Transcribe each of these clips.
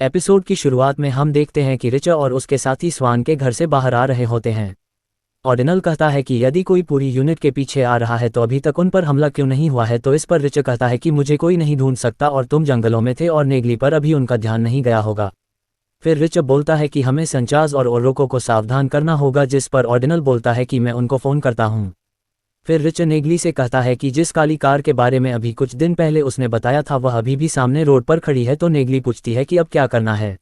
Episode की शुरुआत में हम देखते हैं कि रिचर्ड और उसके साथी स्वान के घर से बाहर आ रहे होते हैं। ऑर्डिनल कहता है कि यदि कोई पूरी यूनिट के पीछे आ रहा है तो अभी तक उन पर हमला क्यों नहीं हुआ है, तो इस पर रिचर्ड कहता है कि मुझे कोई नहीं ढूंढ सकता और तुम जंगलों में थे और नेगली पर अभी उनका ध्यान नहीं गया होगा। फिर रिचर्ड बोलता है कि हमें संचाज और ओरोको को सावधान करना होगा, जिस पर ऑर्डिनल बोलता है कि मैं उनको फ़ोन करता हूँ। फिर रिचर्ड नेगली से कहता है कि जिस काली कार के बारे में अभी कुछ दिन पहले उसने बताया था वह अभी भी सामने रोड पर खड़ी है, तो नेगली पूछती है कि अब क्या करना है।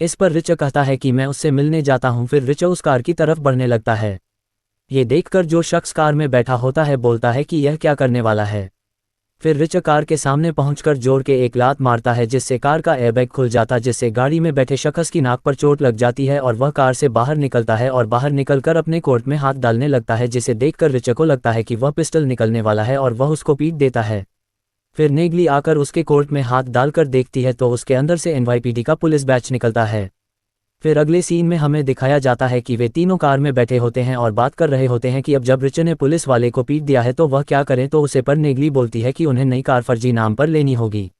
इस पर रिचर्ड कहता है कि मैं उससे मिलने जाता हूँ। फिर रिचर्ड उस कार की तरफ बढ़ने लगता है। ये देखकर जो शख्स कार में बैठा होता है बोलता है कि यह क्या करने वाला है। फिर रिचर्ड कार के सामने पहुंचकर जोर के एक लात मारता है, जिससे कार का एयरबैग खुल जाता, जिससे गाड़ी में बैठे शख्स की नाक पर चोट लग जाती है और वह कार से बाहर निकलता है और बाहर निकलकर अपने कोट में हाथ डालने लगता है, जिसे देखकर रिचर्ड को लगता है कि वह पिस्टल निकलने वाला है और वह उसको पीट देता है। फिर नेगली आकर उसके कोट में हाथ डालकर देखती है तो उसके अंदर से एनवाईपीडी का पुलिस बैच निकलता है। फिर अगले सीन में हमें दिखाया जाता है कि वे तीनों कार में बैठे होते हैं और बात कर रहे होते हैं कि अब जब रिचर्ड ने पुलिस वाले को पीट दिया है तो वह क्या करें, तो उसे पर नेगली बोलती है कि उन्हें नई कार फर्जी नाम पर लेनी होगी।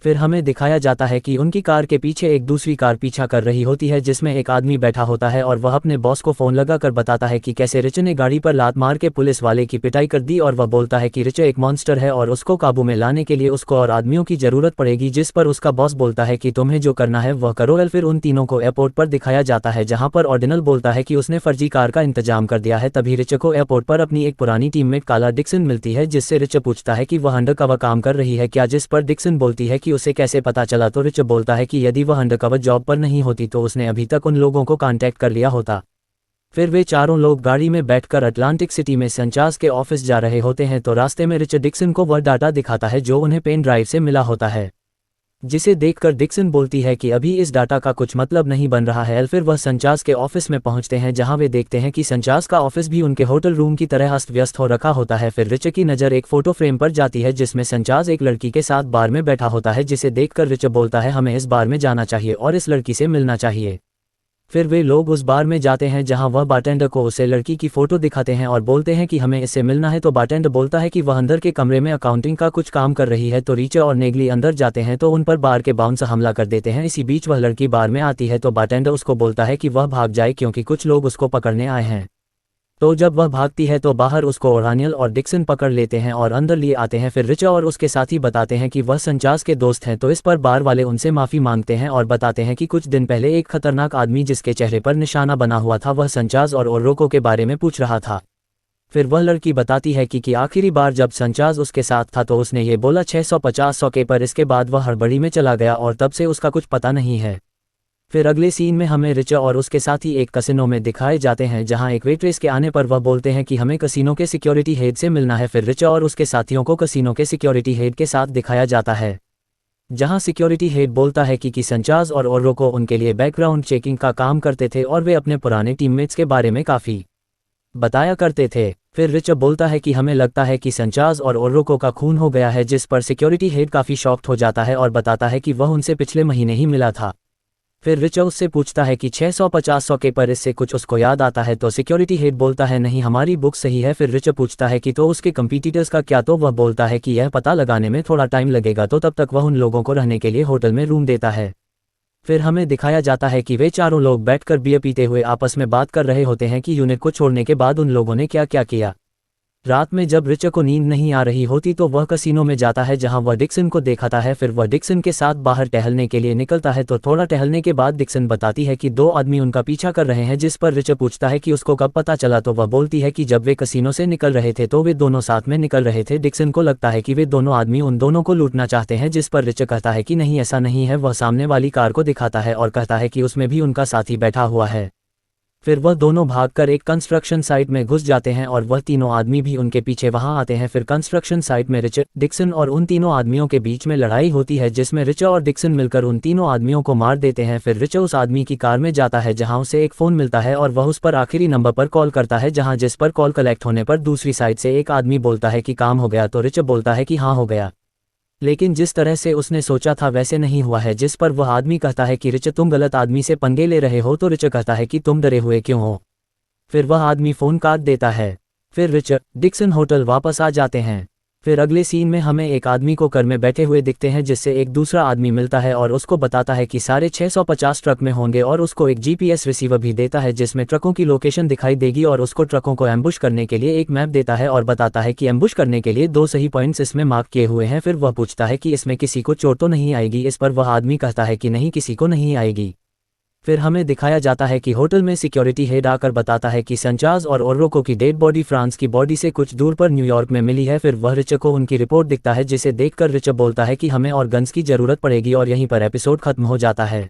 फिर हमें दिखाया जाता है कि उनकी कार के पीछे एक दूसरी कार पीछा कर रही होती है, जिसमें एक आदमी बैठा होता है और वह अपने बॉस को फ़ोन लगाकर बताता है कि कैसे रिचर्ड ने गाड़ी पर लात मार के पुलिस वाले की पिटाई कर दी, और वह बोलता है कि रिचर्ड एक मॉन्स्टर है और उसको काबू में लाने के लिए उसको और आदमियों की ज़रूरत पड़ेगी, जिस पर उसका बॉस बोलता है कि तुम्हें जो करना है वह करो। फिर उन तीनों को एयरपोर्ट पर दिखाया जाता है, जहाँ पर ऑर्डिनल बोलता है कि उसने फर्जी कार का इंतजाम कर दिया है। तभी रिचर्ड को एयरपोर्ट पर अपनी एक पुरानी टीममेट काला डिक्सन मिलती है, जिससे रिचर्ड पूछता है कि वह अंडरकवर काम कर रही है क्या, जिस पर डिक्सन बोलती है कि उसे कैसे पता चला। तो रिचर्ड बोलता है कि यदि वह अंडरकवर जॉब पर नहीं होती तो उसने अभी तक उन लोगों को कांटेक्ट कर लिया होता। फिर वे चारों लोग गाड़ी में बैठकर अटलांटिक सिटी में संचाज के ऑफिस जा रहे होते हैं, तो रास्ते में रिचर्ड डिक्सन को वह डाटा दिखाता है जो उन्हें पेन ड्राइव से मिला होता है, जिसे देखकर डिक्सन बोलती है कि अभी इस डाटा का कुछ मतलब नहीं बन रहा है। फिर वह संचाज के ऑफिस में पहुंचते हैं, जहां वे देखते हैं कि संचाज का ऑफिस भी उनके होटल रूम की तरह अस्त व्यस्त हो रखा होता है। फिर रिचर्ड की नज़र एक फोटो फ्रेम पर जाती है, जिसमें संचाज एक लड़की के साथ बार में बैठा होता है, जिसे देखकर रिचर्ड बोलता है हमें इस बार में जाना चाहिए और इस लड़की से मिलना चाहिए। फिर वे लोग उस बार में जाते हैं, जहां वह बारटेंडर को उसे लड़की की फ़ोटो दिखाते हैं और बोलते हैं कि हमें इससे मिलना है। तो बारटेंडर बोलता है कि वह अंदर के कमरे में अकाउंटिंग का कुछ काम कर रही है। तो रिचर्ड और नेगली अंदर जाते हैं तो उन पर बार के बाउंसर हमला कर देते हैं। इसी बीच वह लड़की बार में आती है, तो बारटेंडर उसको बोलता है कि वह भाग जाए क्योंकि कुछ लोग उसको पकड़ने आए हैं। तो जब वह भागती है तो बाहर उसको ओरानियल और डिक्सन पकड़ लेते हैं और अंदर लिए आते हैं। फिर रिचर्ड और उसके साथी बताते हैं कि वह संचाज के दोस्त हैं, तो इस पर बार वाले उनसे माफ़ी मांगते हैं और बताते हैं कि कुछ दिन पहले एक खतरनाक आदमी जिसके चेहरे पर निशाना बना हुआ था वह संचाज और ओरोको के बारे में पूछ रहा था। फिर वह लड़की बताती है कि आखिरी बार जब संचाज उसके साथ था तो उसने ये बोला 650 के, पर इसके बाद वह हड़बड़ी में चला गया और तब से उसका कुछ पता नहीं है। फिर अगले सीन में हमें रिचर्ड और उसके साथी एक कसिनो में दिखाए जाते हैं, जहां एक वेट्रेस के आने पर वह बोलते हैं कि हमें कसिनो के सिक्योरिटी हेड से मिलना है। फिर रिचर्ड और उसके साथियों को कसिनो के सिक्योरिटी हेड के साथ दिखाया जाता है, जहां सिक्योरिटी हेड बोलता है कि संचाज और ओरोको उनके लिए बैकग्राउंड चेकिंग का काम करते थे और वे अपने पुराने टीममेट्स के बारे में काफ़ी बताया करते थे। फिर रिचर्ड बोलता है कि हमें लगता है कि संचाज और ओरोको का खून हो गया है, जिस पर सिक्योरिटी हेड काफ़ी शॉक्ड हो जाता है और बताता है कि वह उनसे पिछले महीने ही मिला था। फिर रिचर्ड उससे पूछता है कि 650 के, पर इससे कुछ उसको याद आता है। तो सिक्योरिटी हेड बोलता है नहीं, हमारी बुक सही है। फिर रिचर्ड पूछता है कि तो उसके कंपीटिटर्स का क्या, तो वह बोलता है कि यह पता लगाने में थोड़ा टाइम लगेगा, तो तब तक वह उन लोगों को रहने के लिए होटल में रूम देता है। फिर हमें दिखाया जाता है कि वे चारों लोग बैठकर बियर पीते हुए आपस में बात कर रहे होते हैं कि यूनिट को छोड़ने के बाद उन लोगों ने क्या क्या किया। रात में जब रिचर्ड को नींद नहीं आ रही होती तो वह कसिनो में जाता है, जहां वह डिक्सन को देखाता है। फिर वह डिक्सन के साथ बाहर टहलने के लिए निकलता है, तो थोड़ा टहलने के बाद डिक्सन बताती है कि दो आदमी उनका पीछा कर रहे हैं, जिस पर रिचर्ड पूछता है कि उसको कब पता चला। तो वह बोलती है कि जब वे कसिनो से निकल रहे थे तो वे दोनों साथ में निकल रहे थे। डिक्सन को लगता है कि वे दोनों आदमी उन दोनों को लूटना चाहते हैं, जिस पर रिचर्ड कहता है कि नहीं, ऐसा नहीं है। वह सामने वाली कार को दिखाता है और कहता है कि उसमें भी उनका साथी बैठा हुआ है। फिर वह दोनों भागकर एक कंस्ट्रक्शन साइट में घुस जाते हैं और वह तीनों आदमी भी उनके पीछे वहां आते हैं। फिर कंस्ट्रक्शन साइट में रिचर्ड, डिक्सन और उन तीनों आदमियों के बीच में लड़ाई होती है, जिसमें रिचर्ड और डिक्सन मिलकर उन तीनों आदमियों को मार देते हैं। फिर रिचर्ड उस आदमी की कार में जाता है, जहां उसे एक फ़ोन मिलता है और वह उस पर आखिरी नंबर पर कॉल करता है, जिस पर कॉल कलेक्ट होने पर दूसरी साइड से एक आदमी बोलता है कि काम हो गया। तो रिचर्ड बोलता है कि हाँ हो गया, लेकिन जिस तरह से उसने सोचा था वैसे नहीं हुआ है। जिस पर वह आदमी कहता है कि रिचर्ड तुम गलत आदमी से पंगे ले रहे हो। तो रिचर्ड कहता है कि तुम डरे हुए क्यों हो। फिर वह आदमी फ़ोन काट देता है। फिर रिचर्ड, डिक्सन होटल वापस आ जाते हैं। फिर अगले सीन में हमें एक आदमी को कार में बैठे हुए दिखते हैं जिससे एक दूसरा आदमी मिलता है और उसको बताता है कि सारे 650 ट्रक में होंगे और उसको एक जीपीएस रिसीवर भी देता है जिसमें ट्रकों की लोकेशन दिखाई देगी और उसको ट्रकों को एम्बुश करने के लिए एक मैप देता है और बताता है कि एम्बुश करने के लिए 2 सही पॉइंट्स इसमें मार्क किए हुए हैं। फिर वह पूछता है कि इसमें किसी को चोट तो नहीं आएगी, इस पर वह आदमी कहता है कि नहीं, किसी को नहीं आएगी। फिर हमें दिखाया जाता है कि होटल में सिक्योरिटी हेड आकर बताता है कि संचाज और ओर्रोको की डेड बॉडी फ्रांस की बॉडी से कुछ दूर पर न्यूयॉर्क में मिली है। फिर वह रिच को उनकी रिपोर्ट दिखता है जिसे देखकर रिच बोलता है कि हमें और गन्स की ज़रूरत पड़ेगी और यहीं पर एपिसोड खत्म हो जाता है।